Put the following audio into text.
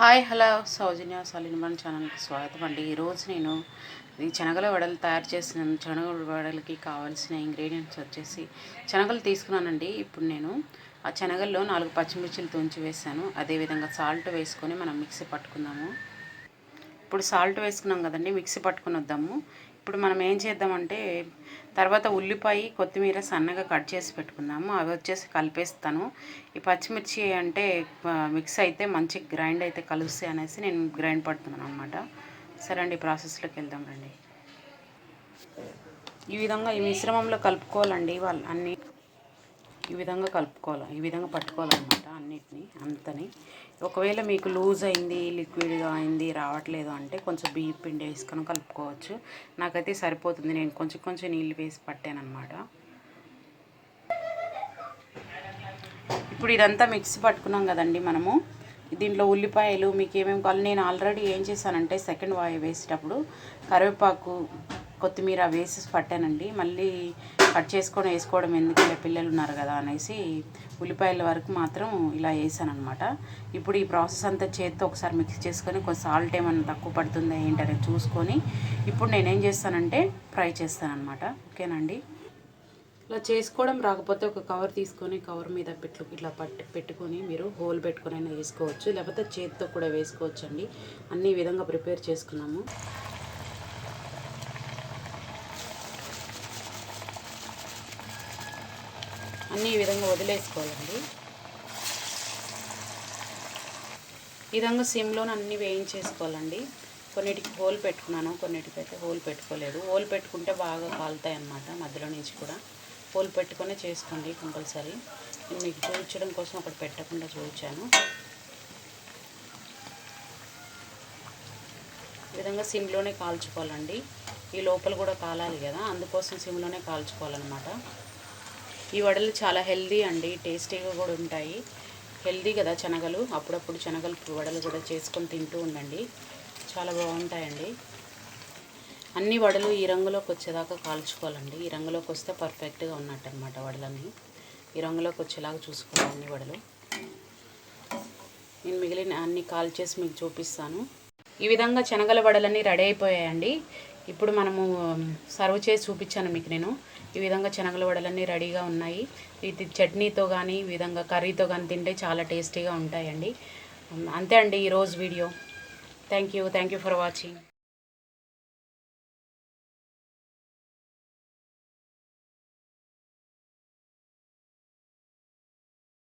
Hi hello సౌజన్య మన ఛానల్కి స్వాగతం అండి. ఈరోజు నేను ఈ శనగల వడలు తయారు చేసిన శనగల వడలకి కావాల్సిన ఇంగ్రీడియంట్స్ వచ్చేసి శనగలు తీసుకున్నానండి. ఇప్పుడు నేను ఆ శనగల్లో 4 పచ్చిమిర్చిలు తుంచి వేసాను. అదేవిధంగా సాల్ట్ వేసుకొని మనం మిక్సీ పట్టుకుందాము. ఇప్పుడు సాల్ట్ వేసుకున్నాం కదండి, మిక్సీ పట్టుకుని వద్దాము. ఇప్పుడు మనం ఏం చేద్దామంటే తర్వాత ఉల్లిపాయ కొత్తిమీర సన్నగా కట్ చేసి పెట్టుకుందాము. అవి వచ్చేసి కలిపేస్తాను. ఈ పచ్చిమిర్చి అంటే మిక్స్ అయితే మంచి గ్రైండ్ అయితే కలుస్తాయి అనేసి నేను గ్రైండ్ పడుతున్నాను అనమాట. సరే అండి, ప్రాసెస్లోకి వెళ్దాం రండి. ఈ విధంగా ఈ మిశ్రమంలో కలుపుకోవాలండి. వాళ్ళు అన్నీ ఈ విధంగా కలుపుకోవాలి, ఈ విధంగా పట్టుకోవాలన్నమాట అన్నిటినీ అంతని. ఒకవేళ మీకు లూజ్ అయింది, లిక్విడ్గా అయింది, రావట్లేదు అంటే కొంచెం బియ్యం పిండి వేసుకొని కలుపుకోవచ్చు. నాకైతే సరిపోతుంది, నేను కొంచెం కొంచెం నీళ్ళు వేసి పట్టాను అనమాట. ఇప్పుడు ఇదంతా మిక్సీ పట్టుకున్నాం కదండి మనము. దీంట్లో ఉల్లిపాయలు మీకు ఏమేమి కావాలి, నేను ఆల్రెడీ ఏం చేశానంటే సెకండ్ వాయి వేసేటప్పుడు కరివేపాకు కొత్తిమీర వేసి పట్టానండి. మళ్ళీ కట్ చేసుకొని వేసుకోవడం ఎందుకు, పిల్లలు ఉన్నారు కదా అనేసి ఉల్లిపాయల వరకు మాత్రం ఇలా వేసాను అనమాట. ఇప్పుడు ఈ ప్రాసెస్ అంతా చేత్తో ఒకసారి మిక్స్ చేసుకొని కొంచెం సాల్ట్ ఏమైనా తక్కువ పడుతుందా ఏంటనేది చూసుకొని ఇప్పుడు నేనేం చేస్తానంటే ఫ్రై చేస్తాను అనమాట. ఓకేనండి. ఇలా చేసుకోవడం రాకపోతే ఒక కవర్ తీసుకొని కవర్ మీద ఇట్లా పెట్టుకొని మీరు హోల్ పెట్టుకొని అయినా వేసుకోవచ్చు, లేకపోతే చేతితో కూడా వేసుకోవచ్చు అండి. అన్ని విధంగా ప్రిపేర్ చేసుకున్నాము. అన్నీ ఈ విధంగా వదిలేసుకోవాలండి. ఈ విధంగా సిమ్లోనే అన్నీ వేయించేసుకోవాలండి. కొన్నిటికి హోల్ పెట్టుకున్నాను, కొన్నిటికైతే హోల్ పెట్టుకోలేదు. హోల్ పెట్టుకుంటే బాగా కాలుతాయి అన్నమాట. మధ్యలో నుంచి కూడా హోల్ పెట్టుకొని చేసుకోండి కంపల్సరీ. నేను మీకు చూపించడం కోసం ఒకటి పెట్టకుండా చూపించాను. ఈ విధంగా సిమ్లోనే కాల్చుకోవాలండి. ఈ లోపల కూడా కాలాలి కదా, అందుకోసం సిమ్లోనే కాల్చుకోవాలన్నమాట. ఈ వడలు చాలా హెల్దీ అండి, టేస్టీగా కూడా ఉంటాయి. హెల్దీ కదా శనగలు, అప్పుడప్పుడు శనగలు వడలు కూడా చేసుకొని తింటూ ఉండండి, చాలా బాగుంటాయండి. అన్ని వడలు ఈ రంగులోకి వచ్చేదాకా కాల్చుకోవాలండి. ఈ రంగులోకి వస్తే పర్ఫెక్ట్గా ఉన్నట్టు అనమాట. వడలని ఈ రంగులోకి వచ్చేలాగా చూసుకోవాలి అన్ని వడలు. నేను మిగిలిన అన్ని కాల్చేసి మీకు చూపిస్తాను. ఈ విధంగా శనగల వడలన్నీ రెడీ అయిపోయాయండి. ఇప్పుడు మనము సర్వ్ చేసి చూపించాను మీకు నేను. ఈ విధంగా శనగల వడలన్నీ రెడీగా ఉన్నాయి. ఇది చట్నీతో కానీ ఈ విధంగా కర్రీతో కానీ తింటే చాలా టేస్టీగా ఉంటాయండి. అంతే అండి ఈరోజు video. Thank you for watching.